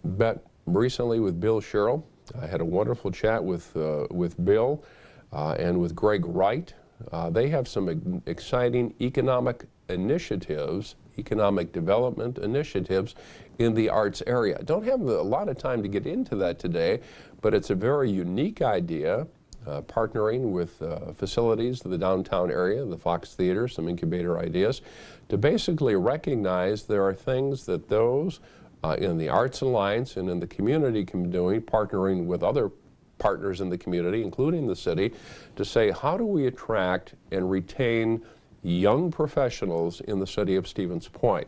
Met recently with Bill Sherrill. I had a wonderful chat with Bill and with Greg Wright. They have some exciting economic initiatives, economic development initiatives in the arts area. Don't have a lot of time to get into that today, but it's a very unique idea, partnering with facilities of the downtown area, the Fox Theater, some incubator ideas, to basically recognize there are things that those in the Arts Alliance and in the community can be doing, partnering with other partners in the community, including the city, to say, how do we attract and retain young professionals in the city of Stevens Point?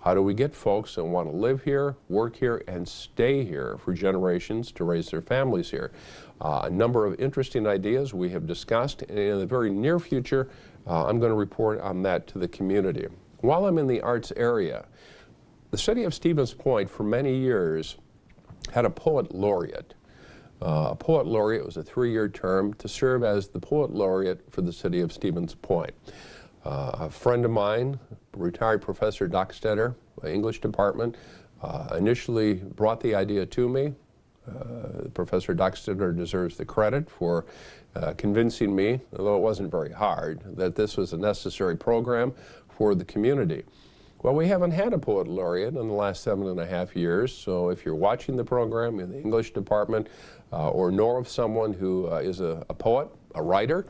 How do we get folks that want to live here, work here, and stay here for generations to raise their families here? A number of interesting ideas we have discussed, and in the very near future, I'm going to report on that to the community. While I'm in the arts area, the city of Stevens Point for many years had a poet laureate. A poet laureate was a 3-year term to serve as the poet laureate for the city of Stevens Point. A friend of mine, retired Professor Dockstetter, English department, initially brought the idea to me. Professor Dockstetter deserves the credit for convincing me, although it wasn't very hard, that this was a necessary program for the community. Well, we haven't had a poet laureate in the last 7.5 years, so if you're watching the program in the English department or know of someone who is a poet, a writer,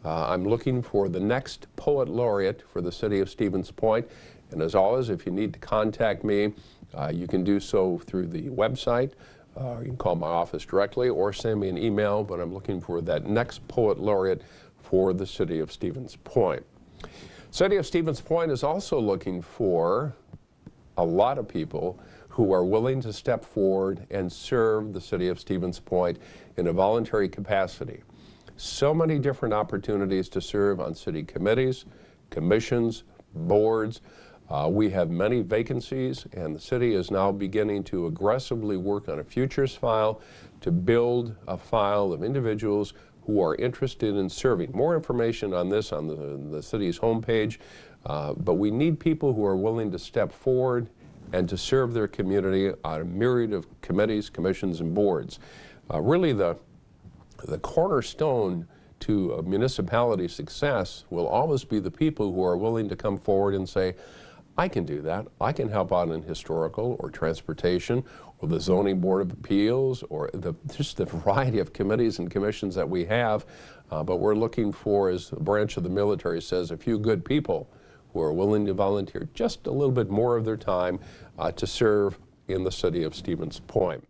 I'm looking for the next poet laureate for the city of Stevens Point. And as always, if you need to contact me, you can do so through the website. You can call my office directly or send me an email, but I'm looking for that next poet laureate for the city of Stevens Point. City of Stevens Point is also looking for a lot of people who are willing to step forward and serve the city of Stevens Point in a voluntary capacity. So many different opportunities to serve on city committees, commissions, boards. We have many vacancies, and the city is now beginning to aggressively work on a futures file to build a file of individuals who are interested in serving. More information on this on the city's homepage, but we need people who are willing to step forward and to serve their community on a myriad of committees, commissions, and boards. Really the cornerstone to a municipality success will always be the people who are willing to come forward and say, I can do that. I can help out in historical or transportation or the zoning board of appeals or just the variety of committees and commissions that we have. But we're looking for, as a branch of the military says, a few good people who are willing to volunteer just a little bit more of their time to serve in the city of Stevens Point.